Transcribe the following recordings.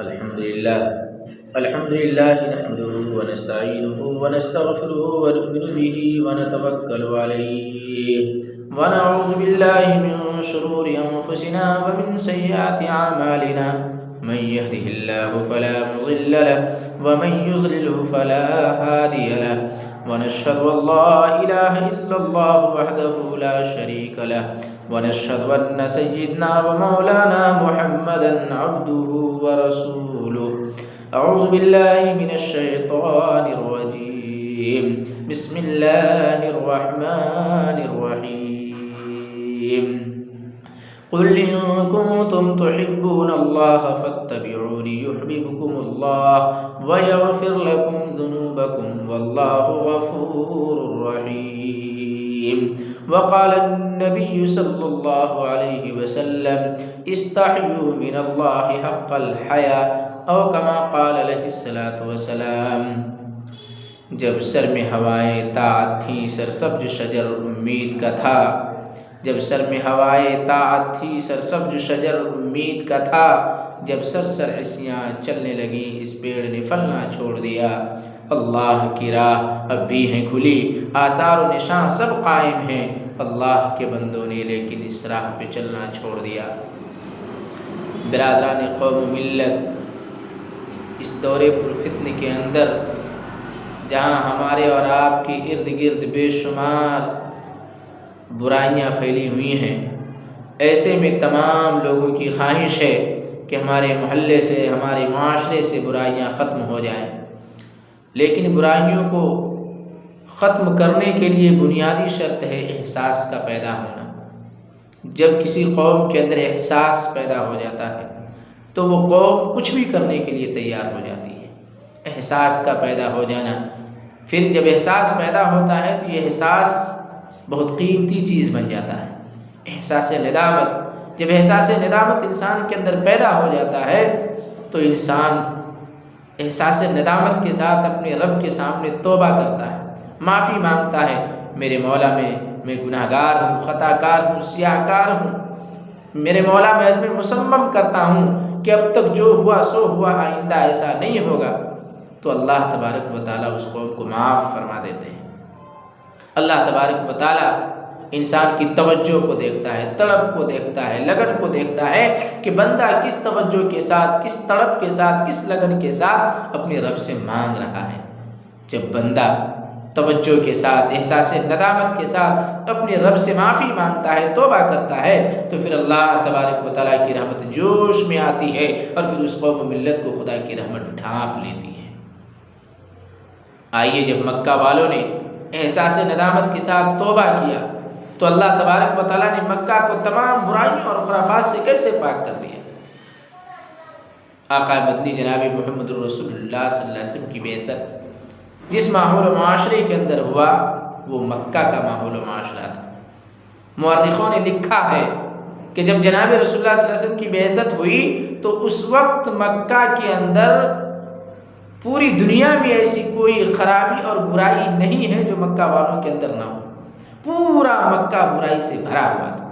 अल्हम्दुलिल्लाह अल्हम्दुलिल्लाह नहमदुहु व नस्तईनुहु व नस्तगफिरुहु व नु'मिनु बिही व नतवक्कलु अलैहि व नऊज़ु बिल्लाहि मिन शुरूरि अनफुसिना व मिन सय्यिआति अमालिना मन यहदिहिल्लाहु फला मुज़िल्ल लहु व मन युज़लिल्हु फला हादिय लहु व नशहदु अल्ला इलाहा इल्लल्लाहु वहदहु ला शरीक लहु व नशहदु अन्न सय्यिदना व मौलाना मुहम्मदन अब्दुहु व रसूलुहु अऊज़ु बिल्लाहि मिनश शैतानिर रजीम बिस्मिल्लाहिर रहमानिर रहीम क़ुल इन कुन्तुम तुहिब्बूनल्लाह फत्तबिऊनी युहब्बिबकुमुल्लाह व यग़फिर लकुम ज़ुनूबकुम वल्लाहु गफ़ूरुर रहीम वक़ाल नबी सल्लल्लाहु अलैहि वसल्लम इस्तहयू मिनल्लाहि हक़्क़ल हया औ कमा क़ाल अलैहिस्सलातु वस्सलाम। जब सर में हवाएं ताअत थीं सरसब्ज शजर उम्मीद का था। जब सर में हवाएं ताअत थी सरसब्ज शजर उम्मीद का था। जब सरसर ऐसियाँ चलने लगी इस पेड़ ने फलना छोड़ दिया। अल्लाह की राह अब भी हैं खुली, आसार व निशान सब कायम हैं। अल्लाह के बंदों ने लेकिन इस राह पे चलना छोड़ दिया। बिरादरान कौम मिल्लत, इस दौरे पुरफितने के अंदर जहाँ हमारे और आपके इर्द गिर्द बेशुमार बुराइयाँ फैली हुई हैं, ऐसे में तमाम लोगों की ख्वाहिश है कि हमारे मोहल्ले से, हमारे माशरे से बुराइयाँ ख़त्म हो जाएं। लेकिन बुराइयों को ख़त्म करने के लिए बुनियादी शर्त है एहसास का पैदा होना। जब किसी कौम के अंदर एहसास पैदा हो जाता है तो वो कौम कुछ भी करने के लिए तैयार हो जाती है। एहसास का पैदा हो जाना, फिर जब एहसास पैदा होता है तो ये एहसास बहुत कीमती चीज़ बन जाता है। एहसास नदामत, जब एहसास नदामत इंसान के अंदर पैदा हो जाता है तो इंसान एहसास नदामत के साथ अपने रब के सामने तौबा करता है, माफ़ी मांगता है। मेरे मौला मैं गुनाहगार हूँ, ख़ताकार हूँ, सियाहकार हूँ। मेरे मौला मैं अज़्म मुसम्मम करता हूँ कि अब तक जो हुआ सो हुआ, आइंदा ऐसा नहीं होगा। तो अल्लाह तबारक व तआला उस कौम को माफ़ फरमा देते हैं। अल्लाह तबारक व तआला इंसान की तवज्जो को देखता है, तड़प को देखता है, लगन को देखता है कि बंदा किस तवज्जो के साथ, किस तड़प के साथ, किस लगन के साथ अपने रब से मांग रहा है। जब बंदा तवज्जो के साथ, एहसास नदामत के साथ अपने रब से माफ़ी मांगता है, तौबा करता है, तो फिर अल्लाह तबारक व तआला की रहमत जोश में आती है और फिर उस कौम मिल्लत को खुदा की रहमत ढांप लेती है। आइए, जब मक्का वालों ने एहसास नदामत के साथ तौबा किया तो अल्लाह तबारक व तआला ने मक्का को तमाम बुराइयों और खुराफात से कैसे पाक कर दिया। आका मदनी जनाब मोहम्मद रसूलुल्लाह सल्लल्लाहु अलैहि वसल्लम की बेइज्जत जिस माहौल माशरे के अंदर हुआ वो मक्का का माहौल माशरा था। मुअर्रिखों ने लिखा है कि जब जनाब रसूलुल्लाह सल्लल्लाहु अलैहि वसल्लम की बेइज्जत हुई तो उस वक्त मक्का के अंदर पूरी दुनिया में ऐसी कोई खराबी और बुराई नहीं है जो मक्का वालों के अंदर ना हो। पूरा मक्का बुराई से भरा हुआ था।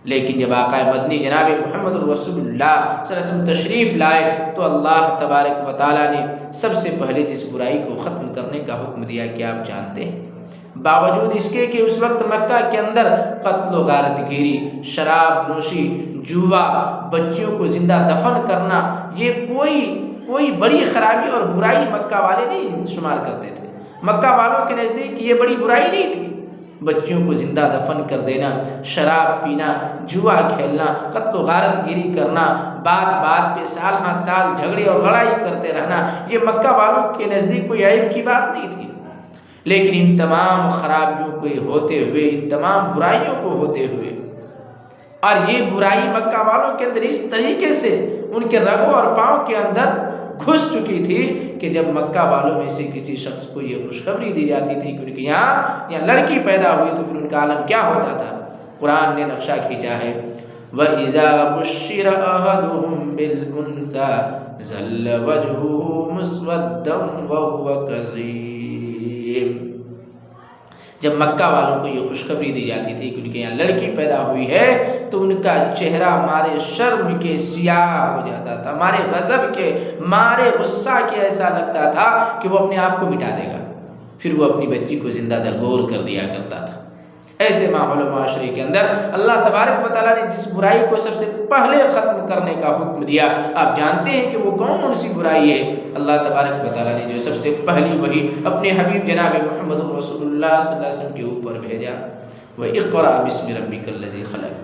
लेकिन जब आका मदनी जनाब मोहम्मद रसूलुल्लाह सल्लल्लाहु अलैहि वसल्लम तशरीफ़ लाए तो अल्लाह तबारक व तआला ने सबसे पहले जिस बुराई को ख़त्म करने का हुक्म दिया कि आप जानते हैं, बावजूद इसके कि उस वक्त मक्का के अंदर कत्ल व गारतगिरी, शराब नोशी, जुआ, बच्चियों को ज़िंदा दफन करना, ये कोई बड़ी खराबी और बुराई मक्का वाले नहीं शुमार करते थे। मक्का वालों के नज़दीक ये बड़ी बुराई नहीं थी। बच्चियों को ज़िंदा दफन कर देना, शराब पीना, जुआ खेलना, कत्ल गारतगिरी करना, बात बात पे साल हाँ साल झगड़े और लड़ाई करते रहना, ये मक्का वालों के नज़दीक कोई ऐब की बात नहीं थी। लेकिन इन तमाम खराबियों को होते हुए, इन तमाम बुराइयों को होते हुए, और ये बुराई मक्का वालों के अंदर इस तरीके से उनके रगों और पाँव के अंदर घुस चुकी थी कि जब मक्का वालों में से किसी शख्स को ये खुशखबरी दी जाती थी कि उनके यहाँ लड़की पैदा हुई तो फिर उनका आलम क्या होता था। कुरान ने नक्शा खींचा है, वइज़ा बुश्शिरा अहदुहुम बिल उन्सा ज़ल्ल वजहुहु मुस्वद्दन व हुवा कज़ीम। जब मक्का वालों को ये खुशखबरी दी जाती थी कि उनके यहाँ लड़की पैदा हुई है तो उनका चेहरा मारे शर्म के सियाह हो जाता था, मारे गज़ब के, मारे गुस्सा के ऐसा लगता था कि वो अपने आप को मिटा देगा। फिर वो अपनी बच्ची को जिंदा दरगोर कर दिया करता था। ऐसे माहौल माशरे के अंदर अल्लाह तबारक व तआला ने जिस बुराई को सबसे पहले ख़त्म करने का हुक्म दिया, आप जानते हैं कि वो कौन सी बुराई है? अल्लाह तबारक व तआला ने जो सबसे पहली वही अपने हबीब जनाब मोहम्मद रसूलुल्लाह सल्लल्लाहु अलैहि वसल्लम के ऊपर भेजा, वह इक़रा बिस्मि रब्बिकल लज़ी खलक़।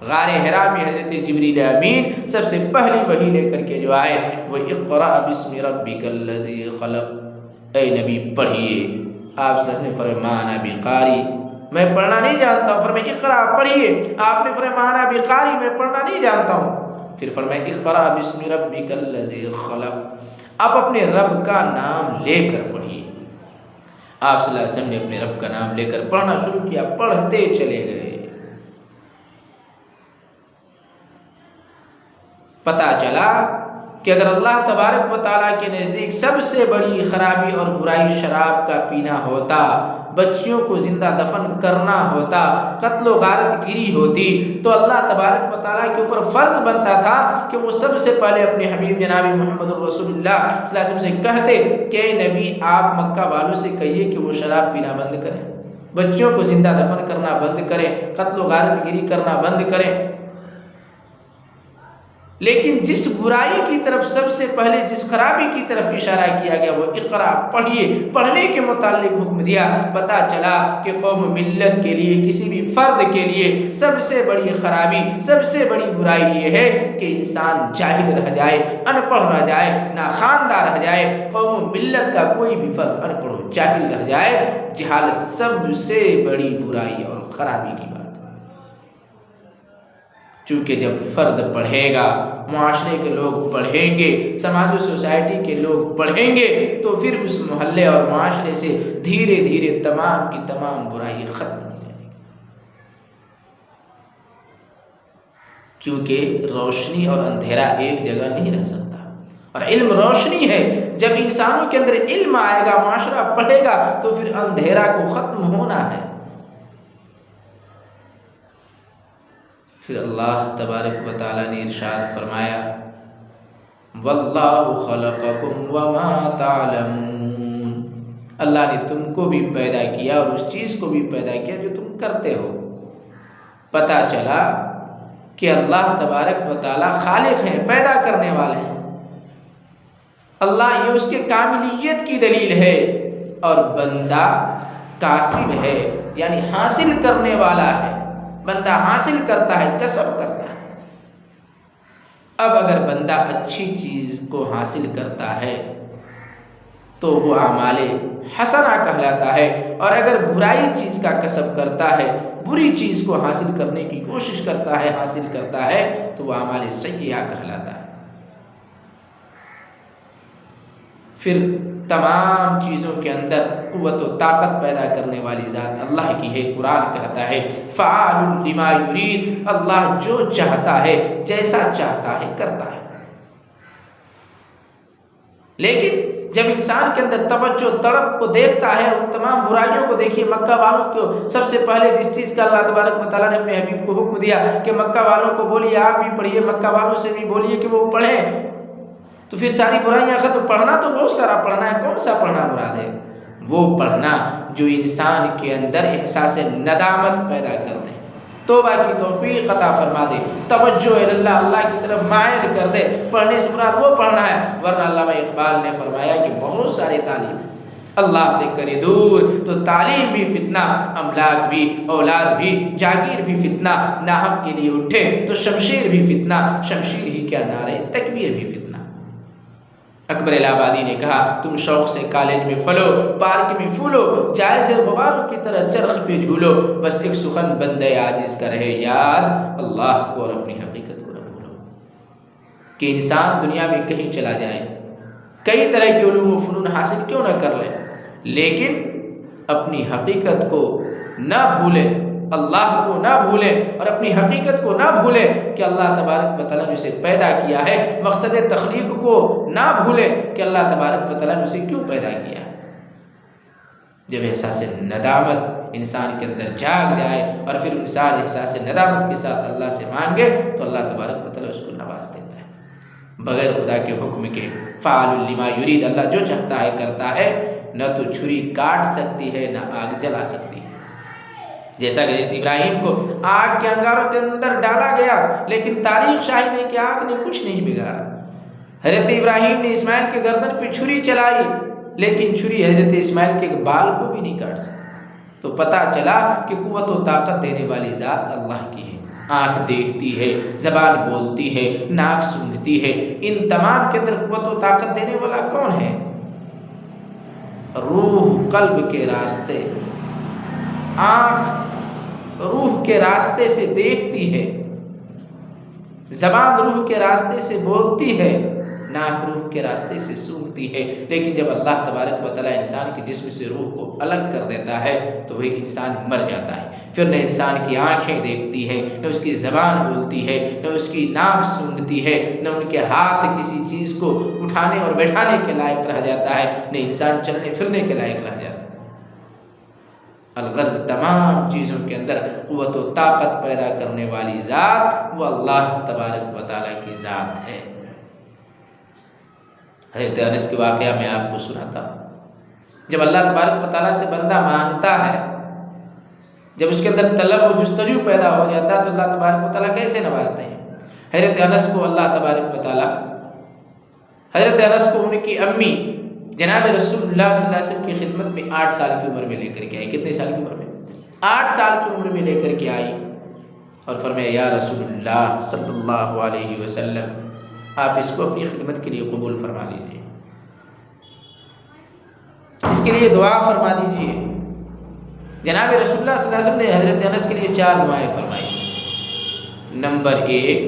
गारे हिरा में हज़रत जिब्रील अमीन सबसे पहली वही लेकर के जो आए वह इक़रा बिस्मि रब्बिकल लज़ी खलक़। ऐ नबी पढ़िए। आप सल्लल्लाहु अलैहि वसल्लम ने फरमाया माना बिकारी, मैं पढ़ना नहीं जानता हूँ। फरमाया इक़रा पढ़िए। आपने फरमाया माना बिकारी, मैं पढ़ना नहीं जानता हूँ। फिर फरमाया इक़रा बिस्मि रब्बिकल लज़ी खलक़। आप अपने रब का नाम लेकर पढ़िए। आप सल्लल्लाहु अलैहि वसल्लम ने अपने रब का नाम लेकर पढ़ना शुरू किया, पढ़ते चले गए। पता चला कि अगर अल्लाह तबारक व तआला के नज़दीक सबसे बड़ी खराबी और बुराई शराब का पीना होता, बच्चियों को जिंदा दफन करना होता, कत्ल व गारत गिरी होती, तो अल्लाह तबारक व तआला के ऊपर फ़र्ज़ बनता था कि वो सबसे पहले अपने हबीब जनाब मोहम्मद रसूलुल्लाह सल्लल्लाहु अलैहि वसल्लम से कहते कि नबी आप मक्का वालों से कहिए कि वो शराब पीना बंद करें, बच्चियों को जिंदा दफन करना बंद करें, कत्ल व गारत गिरी करना बंद करें। लेकिन जिस बुराई की तरफ सबसे पहले, जिस खराबी की तरफ इशारा किया गया वो इक़रा पढ़िए, पढ़ने के मुताल्लिक हुक्म दिया। पता चला कि कौम मिल्लत के लिए, किसी भी फ़र्द के लिए सबसे बड़ी खराबी, सबसे बड़ी बुराई ये है कि इंसान जाहिल रह जाए, अनपढ़ रह जाए, ना ख़ानदार रह जाए। कौम मिल्लत का कोई भी फ़र्द अनपढ़ जाहिल रह जाए, जहालत सबसे बड़ी बुराई और ख़राबी की बात। चूँकि जब फ़र्द पढ़ेगा, मुआशरे के लोग पढ़ेंगे, समाज सोसाइटी के लोग पढ़ेंगे, तो फिर उस मोहल्ले और मुआशरे से धीरे धीरे तमाम की तमाम बुराई ख़त्म हो जाएगी। क्योंकि रोशनी और अंधेरा एक जगह नहीं रह सकता, और इल्म रोशनी है। जब इंसानों के अंदर इल्म आएगा, मुआशरा पढ़ेगा, तो फिर अंधेरा को ख़त्म होना है। फिर अल्लाह तबारक व तआला ने इरशाद फरमाया वल्लाहु खलक़कुम वमा तालमून। अल्लाह ने तुमको भी पैदा किया और उस चीज़ को भी पैदा किया जो तुम करते हो। पता चला कि अल्लाह तबारक व तआला खालिक हैं, पैदा करने वाले हैं। अल्लाह ये उसके कामिलियत की दलील है, और बंदा कासिब है, यानी हासिल करने वाला है। बंदा हासिल करता है, कसब करता है। अब अगर बंदा अच्छी चीज़ को हासिल करता है तो वो आमाले हसना कहलाता है, और अगर बुराई चीज़ का कसब करता है, बुरी चीज़ को हासिल करने की कोशिश करता है, हासिल करता है, तो वो आमाले सय्या कहलाता है। फिर तमाम चीज़ों के अंदर क़ुव्वत व ताकत पैदा करने वाली ज़ात अल्लाह की है। कुरान कहता है फ़आलुल लिमा युरीद, अल्लाह जो चाहता है, जैसा चाहता है, करता है। लेकिन जब इंसान के अंदर तवज्जो, तड़प को देखता है, उन तमाम बुराइयों को देखिए। मक्का वालों को सबसे पहले जिस चीज़ का अल्लाह तबारक व तआला ने अपने हबीब को हुक्म दिया कि मक्का वालों को बोलिए, आप भी पढ़िए, मक्का वालों से भी बोलिए कि वो पढ़ें, तो फिर सारी बुराइयाँ खत्म। पढ़ना तो बहुत सारा पढ़ना है, कौन सा पढ़ना मुराद है? वो पढ़ना जो इंसान के अंदर एहसास नदामत पैदा कर दे, तौबा की तौफीक अता फरमा दे, तवज्जो इल्लाह, अल्लाह की तरफ माइल कर दे। पढ़ने से मुराद वो पढ़ना है। वरना अल्लामा इकबाल ने फरमाया कि बहुत सारे तालीम अल्लाह से करे दूर, तो तालीम भी फितना, अमलाक भी, औलाद भी, जागीर भी फितना, नाहक के लिए उठे तो शमशीर भी फितना, शमशीर ही क्या नारे तकबीर भी फितना। अकबर इलाहाबादी ने कहा तुम शौक़ से कॉलेज में फलो, पार्क में फूलो, जायज़ गुबारों की तरह चरख पे झूलो, बस एक सुखन बंदे आजिज़ का रहे याद, अल्लाह को और अपनी हकीकत को न भूलो। कि इंसान दुनिया में कहीं चला जाए, कई तरह के उलूम व फ़नून हासिल क्यों न कर ले, लेकिन अपनी हकीकत को न भूले, अल्लाह को ना भूले और अपनी हकीकत को ना भूले कि अल्लाह तबारक व तआला ने उसे पैदा किया है। मकसद तख्लीक को ना भूले कि अल्लाह तबारक व तआला ने उसे क्यों पैदा किया है। जब एहसास नदामत, इंसान के अंदर जाग जाए और फिर इंसान एहसास नदामत के साथ अल्लाह से मांगे तो अल्लाह तबारक व तआला उसको नवाज देता है बगैर खुदा के हुक्म के। फ़ाअलुल लिमा युरीद, अल्लाह जो चाहता है करता है। न तो छुरी काट सकती है न आग जला सकती है। जैसा कि हज़रत इब्राहीम को आग के अंगारों के अंदर डाला गया, लेकिन तारीख शाहिद है कि आग ने कुछ नहीं बिगाड़ा। हज़रत इब्राहीम ने इस्माइल के गर्दन पे छुरी चलाई, लेकिन छुरी हज़रत इस्माइल के बाल को भी नहीं काट सकी। तो पता चला कि कुव्वत व ताकत देने वाली ज़ात अल्लाह की है। आँख देखती है, ज़बान बोलती है, नाक सूंघती है, इन तमाम के अंदर कुव्वत व ताकत देने वाला कौन है? रूह कल्ब के रास्ते, आँख रूह के रास्ते से देखती है, ज़बान रूह के रास्ते से बोलती है, नाक रूह के रास्ते से सूंघती है। लेकिन जब अल्लाह तबारक व तआला इंसान के जिस्म से रूह को अलग कर देता है तो वही इंसान मर जाता है। फिर न इंसान की आँखें देखती हैं, न उसकी ज़बान बोलती है, न उसकी नाक सूंघती है, न उनके हाथ किसी चीज़ को उठाने और बैठाने के लायक रह जाता है, न इंसान चलने फिरने के लायक रह जाता है। अलगर्ज तमाम चीज़ों के अंदर क़ुव्वत व ताकत पैदा करने वाली ज़ात वो अल्लाह तबारक व तआला की ज़ात है। हज़रत अनस के वाक़या मैं आपको सुनाता हूँ। जब अल्लाह तबारक व तआला से बंदा मांगता है, जब उसके अंदर तलब व जुस्तजू पैदा हो जाता है तो अल्लाह तबारक व तआला कैसे नवाजते हैं। हज़रत अनस को अल्लाह तबारक व तआला, हज़रत अनस को उनकी अम्मी जनाब रसूलुल्लाह सल्लल्लाहु अलैहि वसल्लम की खिदमत में 8 साल की उम्र में लेकर के आई। कितने साल की उम्र में? 8 साल की उम्र में लेकर के आई और फरमाया, या रसूलुल्लाह सल्लल्लाहु अलैहि वसल्लम, आप इसको अपनी खिदमत के लिए कबूल फरमा लीजिए, इसके लिए दुआ फरमा दीजिए। जनाब रसूलुल्लाह सल्लल्लाहु अलैहि वसल्लम ने हज़रत अनस के लिए 4 दुआएं फरमाई। नंबर 1,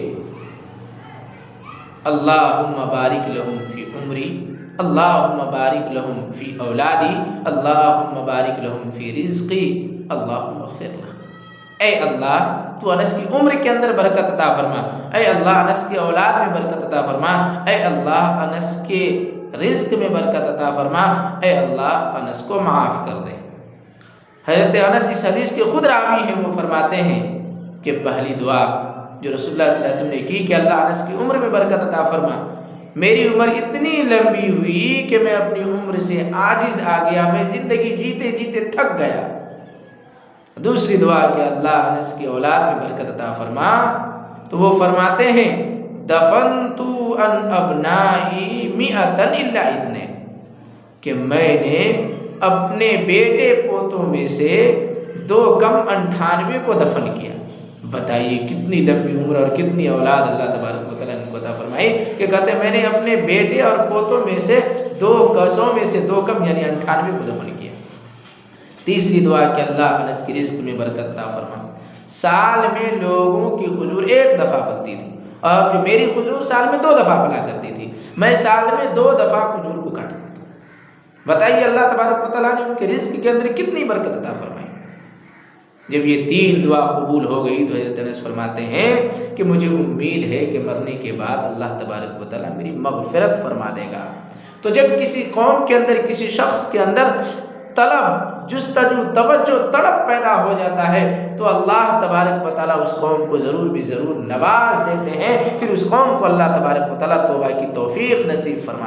अल्लाहुम्मा बारिक लहुम फी उम्री, अल्लाहुम्मा बारिक लहुम फी औलादी, अल्लाहुम्मा बारिक लहुम फी रिज़्क़ी, अल्लाहुम्मा अग़फ़िर लहुम। ऐ अल्लाह, तू अनस की उम्र के अंदर बरकत अता फरमा। ऐ अल्लाह, अनस की औलाद में बरकत अता फरमा। ऐ अल्लाह, अनस के रिज़्क़ में बरकत अता फरमा। ऐ अल्लाह, अनस को माफ़ कर दे। हज़रत अनस इस हदीस के खुद रावी हैं, वो फरमाते हैं कि पहली दुआ जो रसूलुल्लाह सल्लल्लाहु अलैहि वसल्लम ने की कि अल्लाह अनस की उम्र में बरकत अता फरमा। मेरी उम्र इतनी लंबी हुई कि मैं अपनी उम्र से आजिज़ आ गया, मैं ज़िंदगी जीते जीते थक गया। दूसरी दुआ कि अल्लाह अनस की औलाद में बरकत अता फरमा। तो वो फरमाते हैं, दफनतु अन अबनाई मिअतन इल्ला इज़्ने, कि मैंने अपने बेटे पोतों में से 2 कम 98 को दफन किया। बताइए कितनी लंबी उम्र और कितनी औलाद अल्लाह तबारक व तआला ने उनको अता फरमाई कि कहते मैंने अपने बेटे और पोतों में से 2 कसों में से 2 कम यानी 98 को दफन किया। तीसरी दुआ कि अल्लाह अनस की रिज़्क़ में बरकत अता फरमा। साल में लोगों की खजूर 1 दफ़ा फलती थी और जो मेरी खजूर साल में 2 दफ़ा फला करती थी। मैं साल में 2 दफ़ा खजूर को काटता था। बताइए अल्लाह तबारक व तआला ने उनके रिज़्क़ के अंदर कितनी बरकत अता फरमाई। जब ये 3 दुआ कबूल हो गई तो हज़रत अनस फरमाते हैं कि मुझे उम्मीद है कि मरने के बाद अल्लाह तबारक व तआला मेरी मग़फ़िरत फरमा देगा। तो जब किसी कौम के अंदर, किसी शख्स के अंदर तलब, जुस्तजू, तवज्जो, तड़प पैदा हो जाता है तो अल्लाह तबारक व तआला उस कौम को ज़रूर भी ज़रूर नवाज देते हैं। फिर उस कौम को अल्लाह तबारक व तआला तौबा की तौफ़ीक़ नसीब फरमा